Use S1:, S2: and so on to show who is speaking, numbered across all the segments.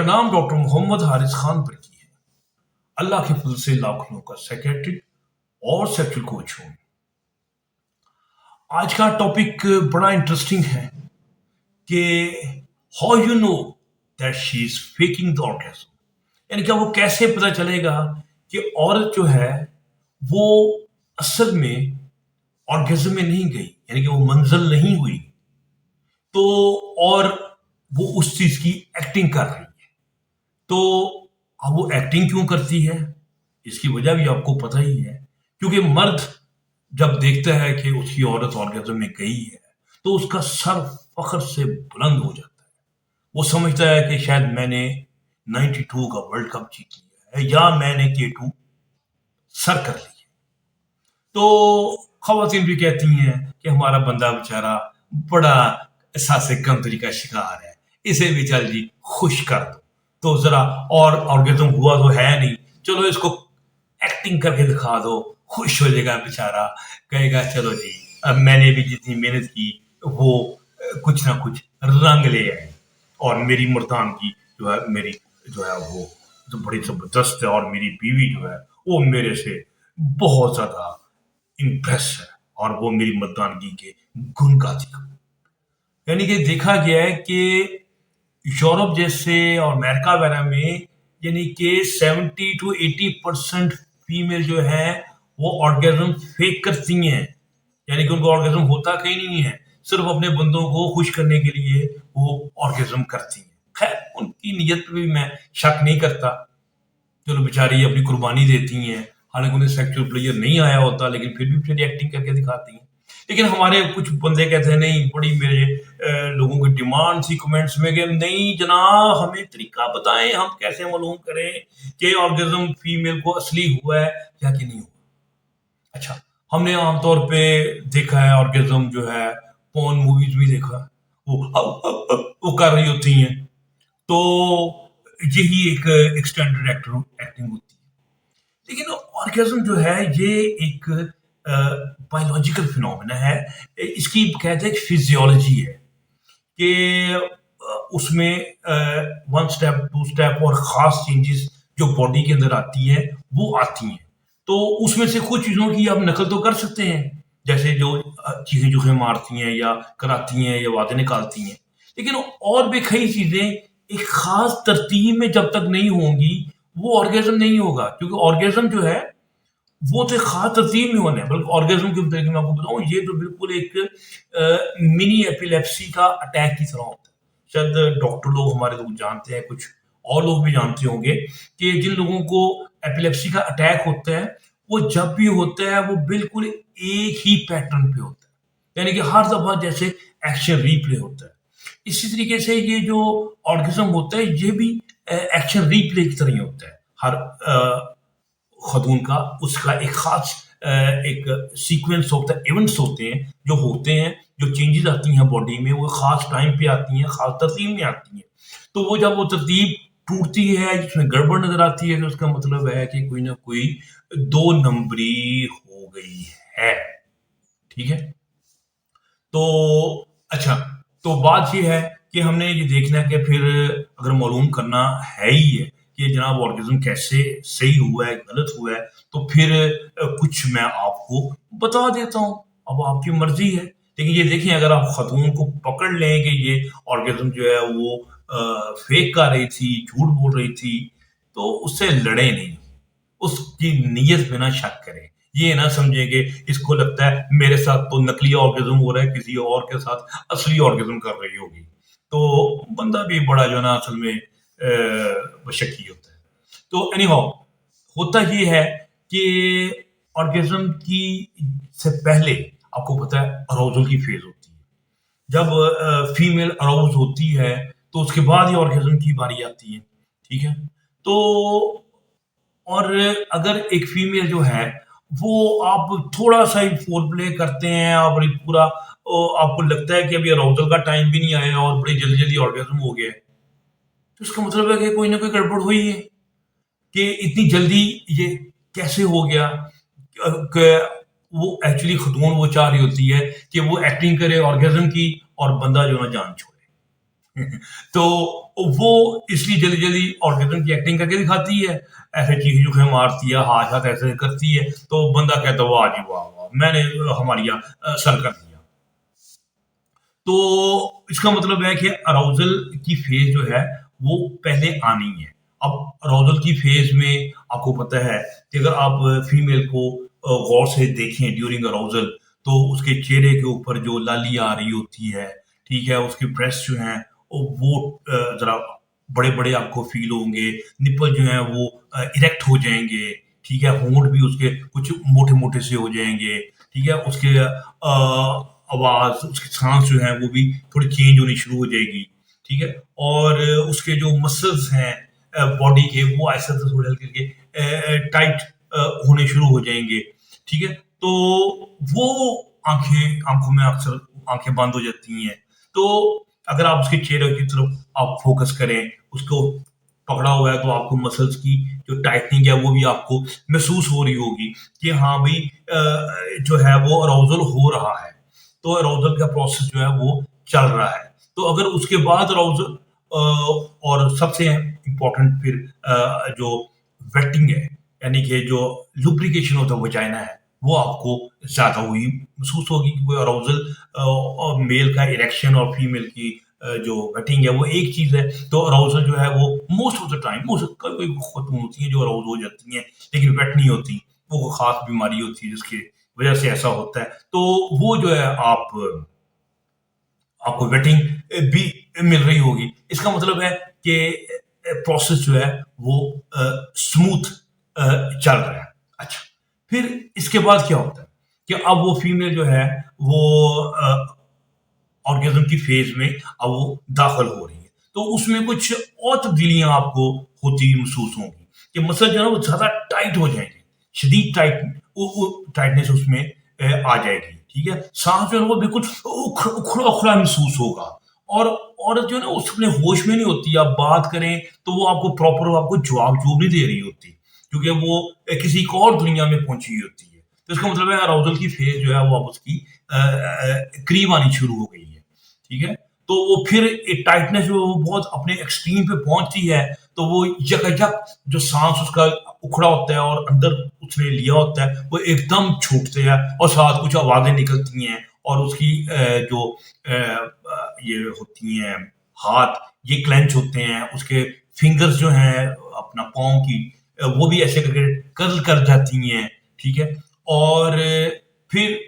S1: मेरा नाम डॉक्टर मोहम्मद हारिस खान बरकी है। अल्लाह के फजल से लाखों का सेक्रेटरी और सेक्चुअल कोच हूँ। आज का टॉपिक बड़ा इंटरेस्टिंग है कि how you know that she is faking the orgasm, यानी कि वो कैसे पता चलेगा कि औरत जो है वो असल में ऑर्गेज्म में नहीं गई, यानी कि वो मंजिल नहीं हुई, तो और वो उस चीज की एक्टिंग कर रही है। तो अब वो एक्टिंग क्यों करती है, इसकी वजह भी आपको पता ही है। क्योंकि मर्द जब देखता है कि उसकी औरत ऑर्गेज़म में गई है, तो उसका सर फख्र से बुलंद हो जाता है। वो समझता है कि शायद मैंने 92 का वर्ल्ड कप जीत लिया है या मैंने K2 सर कर ली है। तो खवातीन भी कहती हैं कि हमारा बंदा बेचारा बड़ा एहसास कमतरी का शिकार है, इसे भी चल जी खुश कर दो। तो जरा और ऑर्गेज़म हुआ तो है नहीं, चलो इसको एक्टिंग करके दिखा दो, खुश हो जाएगा बेचारा, कहेगा चलो जी अब मैंने भी जितनी मेहनत की वो कुछ ना कुछ रंग ले आए, और मेरी मर्दानगी जो है, मेरी जो है वो तो बड़ी जबरदस्त है, और मेरी बीवी जो है वो मेरे से बहुत ज्यादा इम्प्रेस है और वो मेरी मर्दानगी के गुण गाती है। यानी कि देखा गया है कि यूरोप जैसे और अमेरिका वगैरह में यानी कि 70 to 80% फीमेल जो है वो ऑर्गेज्म फेक करती हैं, यानी कि उनको ऑर्गेज्म होता कहीं नहीं है, सिर्फ अपने बंदों को खुश करने के लिए वो ऑर्गेज्म करती हैं। खैर उनकी नीयत पे भी मैं शक नहीं करता, चलो बेचारी अपनी कुर्बानी देती हैं, हालांकि उन्हें सेक्सुअल प्लेजर नहीं आया होता लेकिन फिर भी बेचारी एक्टिंग करके दिखाती हैं। लेकिन हमारे कुछ बंदे कहते हैं नहीं, बड़ी मेरे लोगों की डिमांड थी कमेंट्स में कि नहीं जनाब हमें तरीका बताएं, हम कैसे मालूम करें कि ऑर्गेज्म फीमेल को असली हुआ है या कि नहीं हुआ। अच्छा, हमने आमतौर पे देखा है ऑर्गेज्म जो है पोर्न मूवीज में देखा है, वो कर रही होती हैं, तो यही एक स्टैंडर्ड एक्टिंग होती है। लेकिन ऑर्गेज्म जो है ये एक बायोलॉजिकल फिनोमेना है, इसकी कहते हैं फिजियोलॉजी है कि उसमें वन स्टेप टू स्टेप और ख़ास चेंजेस जो बॉडी के अंदर आती हैं वो आती हैं। तो उसमें से कुछ चीज़ों की आप नकल तो कर सकते हैं, जैसे जो चीज़ें चूहे मारती हैं या कराती हैं या वातें निकालती हैं, लेकिन और भी कई चीज़ें एक ख़ास तरतीब में जब तक नहीं होंगी वो ऑर्गेज़म नहीं होगा। क्योंकि ऑर्गेज़म जो है वो तो एक ख़ास तरतीब में होना है, बल्कि ऑर्गेज़म के तरीके मैं आपको बताऊँ, ये तो बिल्कुल एक मिनी एपिलेप्सी का अटैक की तरह होता है। शायद डॉक्टर लोग हमारे लोग जानते हैं, कुछ और लोग भी जानते होंगे कि जिन लोगों को एपिलेप्सी का अटैक होता है, वो जब भी होता है वो बिल्कुल एक ही पैटर्न पे होता है, यानी कि हर दफ़ा जैसे एक्शन रीप्ले होता है। इसी तरीके से ये जो ऑर्गेज़म होता है ये भी एक्शन रीप्ले की तरह ही होता है। हर खतून का उसका एक खास एक सीक्वेंस होता है, इवेंट्स होते हैं जो चेंजेस आती हैं बॉडी में, वो खास टाइम पे आती हैं, खास तरतीब में आती हैं। तो वो जब वो तरतीब टूटती है, जिसमें गड़बड़ नजर आती है, तो उसका मतलब है कि कोई ना कोई दो नंबरी हो गई है। ठीक है, तो अच्छा, तो बात ये है कि हमने ये देखना है कि फिर अगर मालूम करना है ही है कि जनाब ऑर्गेज्म कैसे सही हुआ है गलत हुआ है, तो फिर कुछ मैं आपको बता देता हूँ, अब आपकी मर्जी है। लेकिन ये देखिए, अगर आप खतून को पकड़ लें कि ये ऑर्गेज्म जो है वो फेक कर रही थी, झूठ बोल रही थी, तो उससे लड़े नहीं, उसकी नीयत पे ना शक करें। ये ना समझें कि इसको लगता है मेरे साथ तो नकली ऑर्गेज्म हो रहा है, किसी और के साथ असली ऑर्गेज्म कर रही होगी। तो बंदा भी बड़ा जो है ना असल में शकी होता है। तो एनी हाउ, होता ये है कि ऑर्गेज्म की से पहले आपको पता है अराउजल की फेज होती है। जब फीमेल अराउज होती है तो उसके बाद ही ऑर्गेज्म की बारी आती है। ठीक है, तो और अगर एक फीमेल जो है वो आप थोड़ा सा ही फोर प्ले करते हैं और ये पूरा आपको लगता है कि अभी अराउजल का टाइम भी नहीं आया और बड़ी जल्दी जल्दी ऑर्गेज्म हो गया है, तो इसका मतलब है कि कोई ना कोई गड़बड़ हुई है कि इतनी जल्दी ये कैसे हो गया। कि वो एक्चुअली खतून वो चाह रही होती है कि वो एक्टिंग करे ऑर्गेज्म की और बंदा जो ना जान छोड़े। तो वो इसलिए जल्दी-जल्दी ऑर्गेज़म की एक्टिंग करके दिखाती है, ऐसे चीखें-चूखें मारती है, हाथ-हाथ ऐसे करती है, तो बंदा कहता है वाह जी वाह, वाह! मैंने हमारे यहाँ सर कर दिया। तो इसका मतलब है कि अराउज़ल की फ़ेज़ जो है, वो पहले आनी है। अब अराउज़ल की फ़ेज़ में आपको पता है कि अगर आप फ़ीमेल को गौर से देखें ड्यूरिंग अराउज़ल, तो उसके चेहरे के ऊपर जो लाली आ रही होती है, ठीक है? उसके ब्रेस्ट जो हैं, वो ज़रा बड़े-बड़े आपको फ़ील होंगे, निप्पल जो हैं वो इरेक्ट हो जाएँगे, ठीक है? होंठ भी उसके कुछ मोटे-मोटे से हो जाएँगे, ठीक है? उसके आवाज़, उसकी साँस जो है वो भी थोड़ी चेंज होनी शुरू हो जाएगी, ठीक है? और उसके जो मसल्स हैं बॉडी के वो ऐसे थोड़े हल्के-हल्के टाइट होने शुरू हो जाएँगे, ठीक है? तो वो आँखों में अक्सर आँखें बंद हो जाती हैं। तो अगर आप उसके चेहरे की तरफ आप फ़ोकस करें, उसको पकड़ा हुआ है तो आपको मसल्स की जो टाइटनिंग है वो भी आपको महसूस हो रही होगी कि हाँ भाई जो है वो अराउज़ल हो रहा है। तो अराउज़ल का प्रोसेस जो है वो चल रहा है। तो अगर उसके बाद अराउज़ल और सबसे इम्पोर्टेंट फिर जो वेटिंग है, यानी कि जो लुब्रिकेशन ऑफ द वजाइना है, वो आपको ज़्यादा हुई महसूस होगी क्योंकि अराउज़ल मेल का इरेक्शन और फीमेल की जो वेटिंग है वो एक चीज़ है। तो अराउज़ल जो है वो most of the time most कोई ख़त्म होती हैं जो अराउज़ हो जाती हैं, लेकिन वेट नहीं होती। वो कोई ख़ास बीमारी होती है जिसकी वजह से ऐसा होता है। तो वो जो है आपको वेटिंग भी मिल रही होगी। इसका मतलब है कि प्रोसेस जो है वो स्मूथ चल रहा है। अच्छा, फिर इसके बाद क्या होता है कि अब वो फीमेल जो है वो ऑर्गेज़म की फ़ेज़ में अब वो दाखिल हो रही है। तो उसमें कुछ और तब्दीलियाँ आपको होती हुई महसूस होंगी कि मसल जो है ना वो ज़्यादा टाइट हो जाएँगे, शदीद टाइटनेस उसमें आ जाएगी, ठीक है? साँस जो है ना वो बिल्कुल उखड़ा-उखड़ा महसूस होगा और औरत जो है ना वो अपने होश में नहीं होती, आप बात करें तो वो आपको प्रॉपर आपको जवाब नहीं दे रही होती, क्योंकि वो किसी एक और दुनिया में पहुँची हुई होती है। तो इसका मतलब है अराउज़ल की फ़ेज़ जो है वो अब उसकी करीब आनी शुरू हो गई है, ठीक है? तो वो फिर एक टाइटनेस जो है वो बहुत अपने एक्सट्रीम पे पहुँचती है, तो वो यकायक जो साँस उसका उखड़ा होता है और अंदर उसने लिया होता है, वो एकदम छूटते हैं और साथ कुछ आवाज़ें निकलती हैं और उसकी जो ये होती हैं हाथ, ये क्लेंच होते हैं, उसके फिंगर्स जो हैं अपना पाँव की वो भी ऐसे करके कर्ल कर जाती हैं, ठीक है? और फिर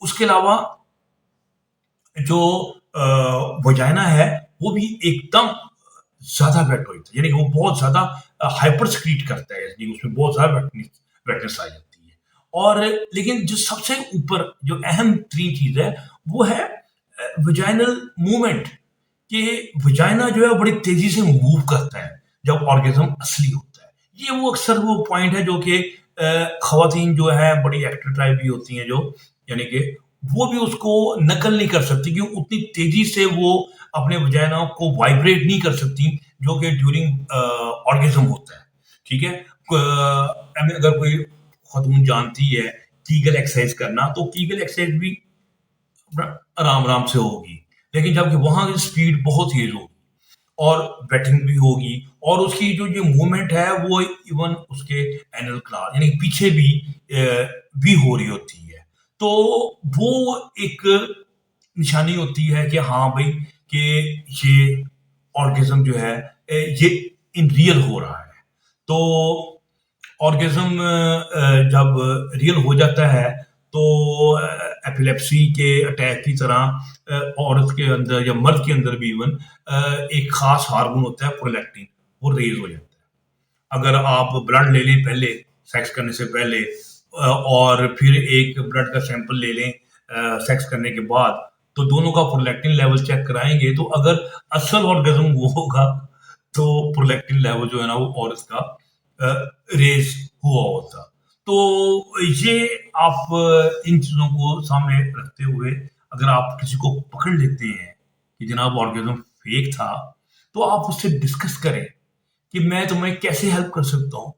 S1: उसके अलावा जो वजाइना है, वो भी एकदम ज़्यादा वेट होता है, यानी कि वो बहुत ज़्यादा हाइपर सीक्रेट करता है, यानी उसमें बहुत ज़्यादा वेटनेस आ जाती है। और लेकिन जो सबसे ऊपर जो अहम 3 चीज़ है, वो है वजाइनल मूवमेंट कि वजाइना जो है बड़ी तेज़ी से मूव करता है, जब ऑर्गेज़्म असली होता है। ये वो अक्सर वो पॉइंट है जो कि ख़वातीन जो है बड़ी एक्टर टाइप भी होती हैं जो, यानी कि वो भी उसको नकल नहीं कर सकती क्योंकि उतनी तेज़ी से वो अपने वजाइना को वाइब्रेट नहीं कर सकती, जो कि ड्यूरिंग ऑर्गेज़्म होता है, ठीक है? अगर कोई ख़ातून जानती है कीगल एक्सरसाइज़ करना, तो कीगल एक्सरसाइज़ भी आराम-आराम से होगी। लेकिन जबकि वहाँ की स्पीड बहुत तेज़ होगी और वेटिंग भी होगी और उसकी जो ये मूवमेंट है वो इवन उसके एनल क्लाव यानी पीछे भी हो रही होती है। तो वो एक निशानी होती है कि हाँ भाई कि ये ऑर्गेज़म जो है ये इन रियल हो रहा है। तो ऑर्गेज़म जब रियल हो जाता है तो एपिलेप्सी के अटैक की तरह औरत के अंदर या मर्द के अंदर भी इवन एक खास हार्मोन होता है प्रोलैक्टिन, वो रेज़ हो जाता है। अगर आप ब्लड ले लें पहले सेक्स करने से पहले और फिर एक ब्लड का सैंपल ले लें सेक्स करने के बाद, तो दोनों का प्रोलैक्टिन लेवल चेक कराएँगे तो अगर असल ऑर्गेज़म वो होगा, तो प्रोलैक्टिन लेवल जो है ना वो औरत का रेज़ हुआ होता। तो ये आप इन चीज़ों को सामने रखते हुए अगर आप किसी को पकड़ लेते हैं कि जनाब ऑर्गेज़म फेक था, तो आप उससे डिस्कस करें कि मैं तुम्हें कैसे हेल्प कर सकता हूँ?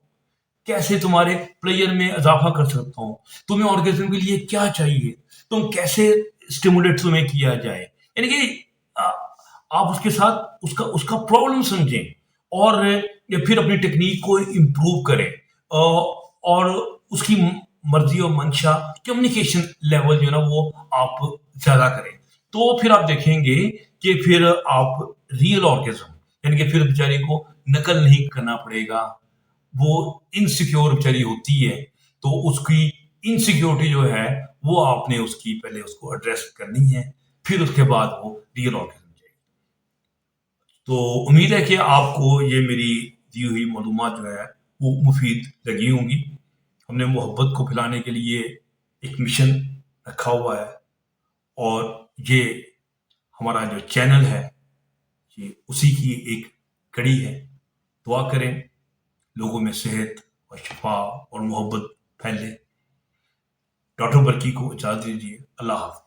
S1: कैसे तुम्हारे प्लेयर में इज़ाफ़ा कर सकता हूँ? तुम्हें ऑर्गेज़म के लिए क्या चाहिए? तुम कैसे स्टिमुलेट तुम्हें किया जाए? यानी कि अ, आप उसके साथ उसका उसका प्रॉब्लम समझें और या फिर अपनी टेक्निक को इम्प्रूव करें और उसकी मर्जी और मंशा कम्युनिकेशन लेवल जो है ना वो आप ज़्यादा करें। तो फिर आप देखेंगे कि फिर आप रियल ऑर्गेज़म यानी कि फिर बेचारे को नकल नहीं करना पड़ेगा। वो इनसिक्योर बेचारी होती है, तो उसकी इनसिक्योरिटी जो है वो आपने उसकी पहले उसको एड्रेस करनी है, फिर उसके बाद वो रियल ऑर्गेज़म जाएगी। तो उम्मीद है कि आपको ये मेरी दी हुई मालूमात जो है वो मुफीद लगी होंगी। हमने मोहब्बत को फैलाने के लिए एक मिशन रखा हुआ है और ये हमारा जो चैनल है ये उसी की एक कड़ी है। दुआ करें लोगों में सेहत और शिफा और मोहब्बत फैले। डॉक्टर बरकी को इजाज़त दीजिए। अल्लाह हाफ़िज़।